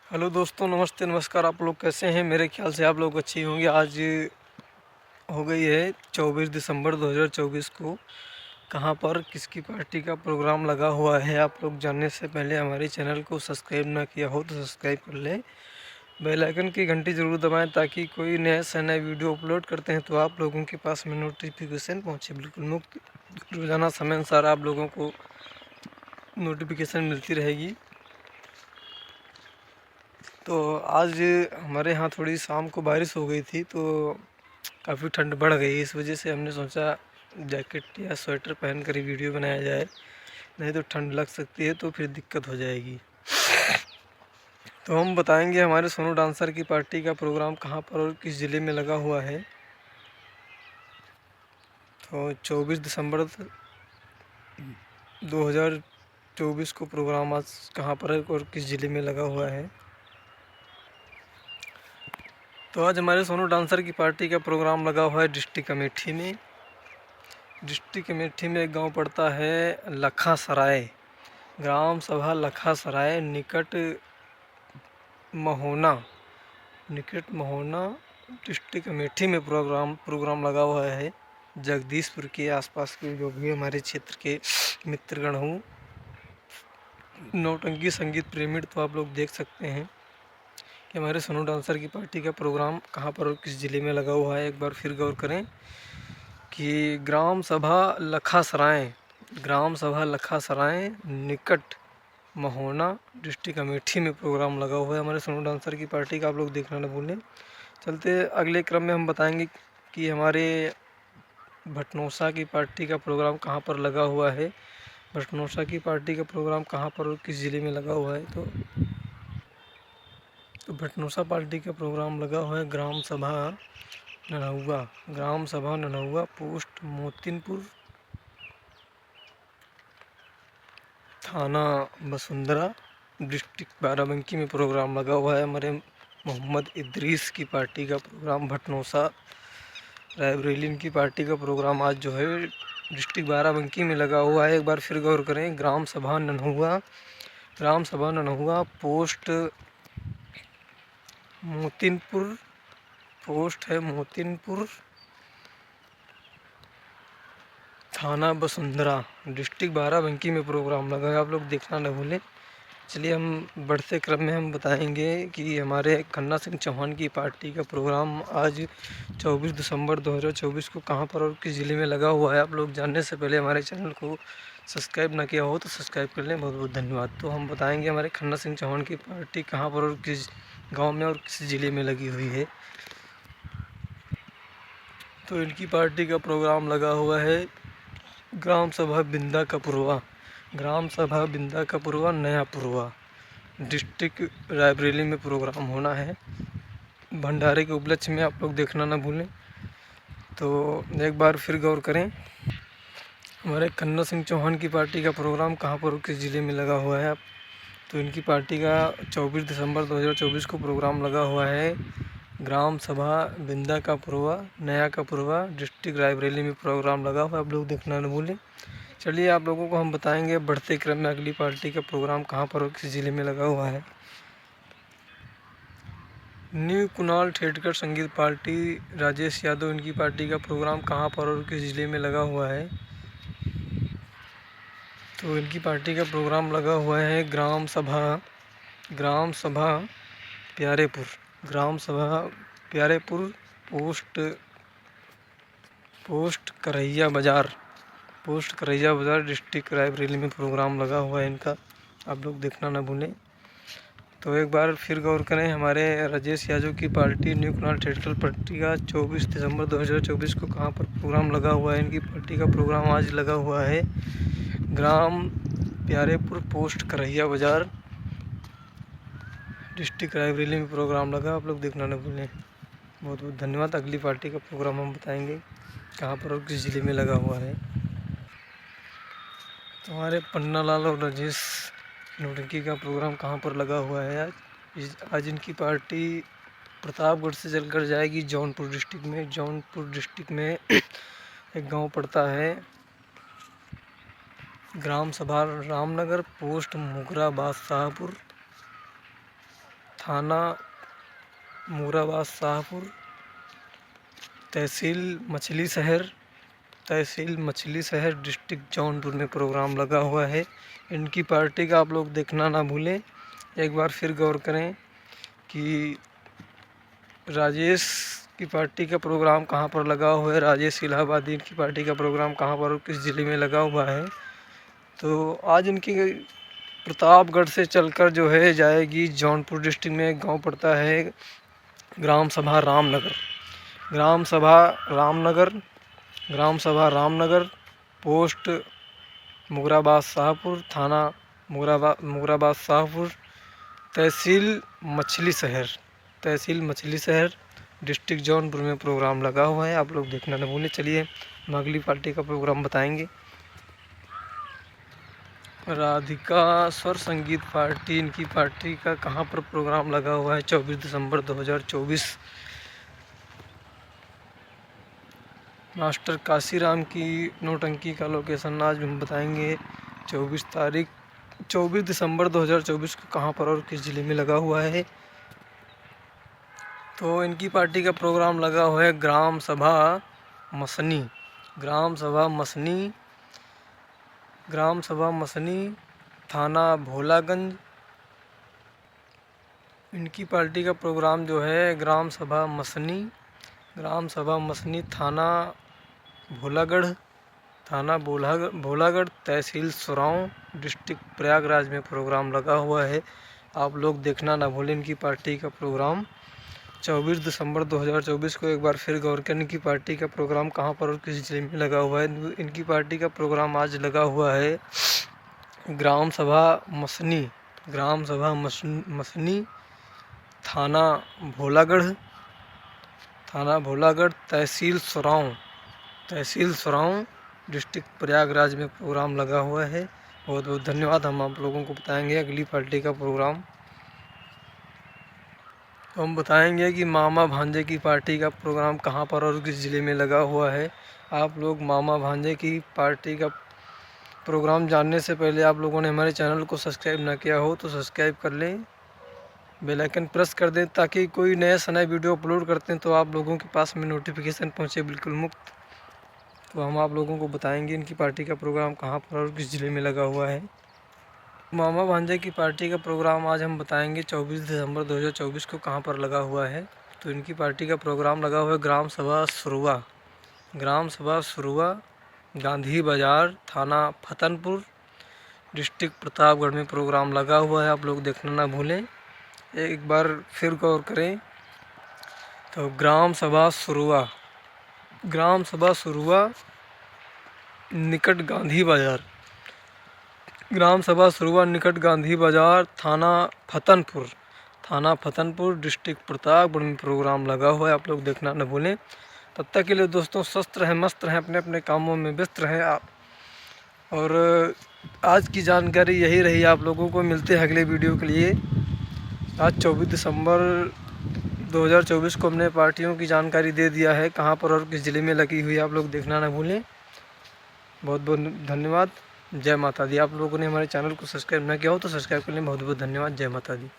Hello दोस्तों, नमस्ते नमस्कार। आप लोग कैसे हैं? मेरे ख्याल से आप लोग अच्छे होंगे। आज हो गई है 24 दिसंबर 2024 को। कहाँ पर किसकी पार्टी का प्रोग्राम लगा हुआ है, आप लोग जानने से पहले हमारे चैनल को सब्सक्राइब ना किया हो तो सब्सक्राइब कर लें। बेल आइकन की घंटी ज़रूर दबाएं ताकि कोई नया से नया वीडियो अपलोड करते हैं तो आप लोगों के पास में नोटिफिकेशन पहुँचे। बिल्कुल मुफ्त रोज़ाना समय अनुसार आप लोगों को नोटिफिकेशन मिलती रहेगी। तो आज हमारे यहाँ थोड़ी शाम को बारिश हो गई थी तो काफ़ी ठंड बढ़ गई। इस वजह से हमने सोचा जैकेट या स्वेटर पहन कर ही वीडियो बनाया जाए, नहीं तो ठंड लग सकती है तो फिर दिक्कत हो जाएगी। तो हम बताएंगे हमारे सोनू डांसर की पार्टी का प्रोग्राम कहाँ पर और किस ज़िले में लगा हुआ है। तो 24 दिसंबर 2024 को प्रोग्राम आज कहाँ पर है और किस ज़िले में लगा हुआ है। तो आज हमारे सोनू डांसर की पार्टी का प्रोग्राम लगा हुआ है डिस्ट्रिक्ट अमेठी में। डिस्ट्रिक्ट अमेठी में एक गांव पड़ता है लखा सराय, ग्राम सभा लखा सराय निकट महोना डिस्ट्रिक्ट अमेठी में प्रोग्राम लगा हुआ है। जगदीशपुर के आसपास के जो भी हमारे क्षेत्र के मित्रगण हों, नौटंकी संगीत प्रेमी, तो आप लोग देख सकते हैं कि हमारे सोनू डांसर की पार्टी का प्रोग्राम कहाँ पर और किस ज़िले में लगा हुआ है। एक बार फिर गौर करें कि ग्राम सभा लखा सराय निकट महोना डिस्ट्रिक्ट अमेठी में प्रोग्राम लगा हुआ है हमारे सोनू डांसर की पार्टी का। आप लोग देखना न भूलें। चलते अगले क्रम में हम बताएंगे कि हमारे भटनोसा की पार्टी का प्रोग्राम कहाँ पर लगा हुआ है। भटनोसा की पार्टी का प्रोग्राम कहाँ पर और किस ज़िले में लगा हुआ है। तो भटनोसा पार्टी का प्रोग्राम लगा हुआ है ग्राम सभा ननहुआ पोस्ट मोतिनपुर, थाना बसुंधरा, डिस्ट्रिक्ट बाराबंकी में प्रोग्राम लगा हुआ है हमारे मोहम्मद इदरीस की पार्टी का प्रोग्राम। भटनोसा रायबरेली की पार्टी का प्रोग्राम आज जो है डिस्ट्रिक्ट बाराबंकी में लगा हुआ है। एक बार फिर गौर करें, ग्राम सभा ननहुआ पोस्ट मोतिनपुर, पोस्ट है मोतिनपुर, थाना बसुंधरा, डिस्ट्रिक्ट बाराबंकी में प्रोग्राम लगा है। आप लोग देखना न भूलें। चलिए हम बढ़ते क्रम में हम बताएंगे कि हमारे खन्ना सिंह चौहान की पार्टी का प्रोग्राम आज 24 दिसंबर 2024 को कहां पर और किस ज़िले में लगा हुआ है। आप लोग जानने से पहले हमारे चैनल को सब्सक्राइब ना किया हो तो सब्सक्राइब कर लें। बहुत बहुत धन्यवाद। तो हम बताएंगे हमारे खन्ना सिंह चौहान की पार्टी कहाँ पर और किस गाँव में और किस ज़िले में लगी हुई है। तो इनकी पार्टी का प्रोग्राम लगा हुआ है ग्राम सभा बिंदा कपुरवा नया पुरवा, डिस्ट्रिक्ट रायबरेली में प्रोग्राम होना है। भंडारे के उपलक्ष्य में आप लोग देखना ना भूलें। तो एक बार फिर गौर करें, हमारे खन्ना सिंह चौहान की पार्टी का प्रोग्राम कहाँ पर किस ज़िले में लगा हुआ है। तो इनकी पार्टी का 24 दिसंबर 2024 को प्रोग्राम लगा हुआ है ग्राम सभा बिंदा का पुरवा नया का पुरवा, डिस्ट्रिक्ट रायबरेली में प्रोग्राम लगा हुआ है। आप लोग देखना न भूलें। चलिए आप लोगों को हम बताएंगे बढ़ते क्रम में अगली पार्टी का प्रोग्राम कहाँ पर और किस ज़िले में लगा हुआ है। न्यू कुणाल ठेठकर संगीत पार्टी राजेश यादव, इनकी पार्टी का प्रोग्राम कहाँ पर और किस ज़िले में लगा हुआ है। तो इनकी पार्टी का प्रोग्राम लगा हुआ है ग्राम सभा प्यारेपुर, पोस्ट करैया बाज़ार, डिस्ट्रिक्ट रायबरेली में प्रोग्राम लगा हुआ है इनका। आप लोग देखना ना भूलें। तो एक बार फिर गौर करें, हमारे राजेश यादव की पार्टी न्यू कुणाल ठेठकर पार्टी का 24 दिसंबर 2024 को कहाँ पर प्रोग्राम लगा हुआ है। इनकी पार्टी का प्रोग्राम आज लगा हुआ है ग्राम प्यारेपुर, पोस्ट करैया बाज़ार, डिस्ट्रिक्ट रायबरेली में प्रोग्राम लगा। आप लोग देखना न भूलें। बहुत बहुत धन्यवाद। अगली पार्टी का प्रोग्राम हम बताएंगे कहाँ पर और किस ज़िले में लगा हुआ है। तो हमारे पन्ना लाल और राजेश नौटंकी का प्रोग्राम कहाँ पर लगा हुआ है। आज इनकी पार्टी प्रतापगढ़ से चलकर जाएगी जौनपुर डिस्ट्रिक्ट में एक गांव पड़ता है ग्राम सभा रामनगर, पोस्ट मुगरा बादशाहपुर, थाना मुराबाद शाहपुर, तहसील मछली शहर, डिस्ट्रिक्ट जौनपुर में प्रोग्राम लगा हुआ है। इनकी पार्टी का आप लोग देखना ना भूलें। एक बार फिर गौर करें कि राजेश की पार्टी का प्रोग्राम कहाँ पर लगा हुआ है, राजेश इलाहाबादी की पार्टी का प्रोग्राम कहाँ पर और किस ज़िले में लगा हुआ है। तो आज इनकी प्रतापगढ़ से चलकर जो है जाएगी जौनपुर डिस्ट्रिक्ट में। एक गांव पड़ता है ग्राम सभा रामनगर, पोस्ट मुराबाद शाहपुर, थाना मुराबाद शाहपुर, तहसील मछली शहर, डिस्ट्रिक्ट जौनपुर में प्रोग्राम लगा हुआ है। आप लोग देखना न भूलें। चलिए हम अगली पार्टी का प्रोग्राम बताएंगे। राधिका स्वर संगीत पार्टी, इनकी पार्टी का कहाँ पर प्रोग्राम लगा हुआ है 24 दिसंबर 2024। मास्टर काशीराम की नौटंकी का लोकेशन आज हम बताएंगे। 24 दिसंबर 2024 को कहाँ पर और किस ज़िले में लगा हुआ है। तो इनकी पार्टी का प्रोग्राम लगा हुआ है ग्राम सभा मसनी, थाना भोलागंज। इनकी पार्टी का प्रोग्राम जो है ग्राम सभा मसनी, थाना भोलागढ़, तहसील सुरांव, डिस्ट्रिक्ट प्रयागराज में प्रोग्राम लगा हुआ है। आप लोग देखना ना भूलें इनकी पार्टी का प्रोग्राम 24 दिसंबर 2024 को। एक बार फिर गौर करें इनकी पार्टी का प्रोग्राम कहाँ पर और किस जिले में लगा हुआ है। इनकी पार्टी का प्रोग्राम आज लगा हुआ है ग्राम सभा मसनी, थाना भोलागढ़, तहसील सुरांव, डिस्ट्रिक्ट प्रयागराज में प्रोग्राम लगा हुआ है। बहुत बहुत धन्यवाद। हम आप लोगों को बताएंगे अगली पार्टी का प्रोग्राम। तो हम बताएंगे कि मामा भांजे की पार्टी का प्रोग्राम कहाँ पर और किस ज़िले में लगा हुआ है। आप लोग मामा भांजे की पार्टी का प्रोग्राम जानने से पहले आप लोगों ने हमारे चैनल को सब्सक्राइब ना किया हो तो सब्सक्राइब कर लें, बेल आइकन प्रेस कर दें ताकि कोई नया से नया वीडियो अपलोड करते हैं तो आप लोगों के पास में नोटिफिकेशन पहुँचे बिल्कुल मुफ्त। तो हम आप लोगों को बताएंगे इनकी पार्टी का प्रोग्राम कहाँ पर और किस ज़िले में लगा हुआ है। मामा भांजे की पार्टी का प्रोग्राम आज हम बताएंगे 24 दिसंबर 2024 को कहाँ पर लगा हुआ है। तो इनकी पार्टी का प्रोग्राम लगा हुआ है ग्राम सभा सुरुआ, गांधी बाज़ार, थाना फतनपुर, डिस्ट्रिक्ट प्रतापगढ़ में प्रोग्राम लगा हुआ है। आप लोग देखना ना भूलें। एक बार फिर गौर करें तो ग्राम सभा सुरुआ निकट गांधी बाज़ार, थाना फतनपुर, डिस्ट्रिक्ट प्रतापगढ़ में प्रोग्राम लगा हुआ है। आप लोग देखना न भूलें। तब तक के लिए दोस्तों स्वस्थ रहें, मस्त रहें, अपने अपने कामों में व्यस्त रहें आप। और आज की जानकारी यही रही। आप लोगों को मिलते हैं अगले वीडियो के लिए। आज 24 दिसंबर 2024 को हमने पार्टियों की जानकारी दे दिया है कहाँ पर और किस ज़िले में लगी हुई है। आप लोग देखना ना भूलें। बहुत बहुत धन्यवाद। जय माता दी। आप लोगों ने हमारे चैनल को सब्सक्राइब ना किया हो तो सब्सक्राइब कर लें। बहुत बहुत धन्यवाद। जय माता दी।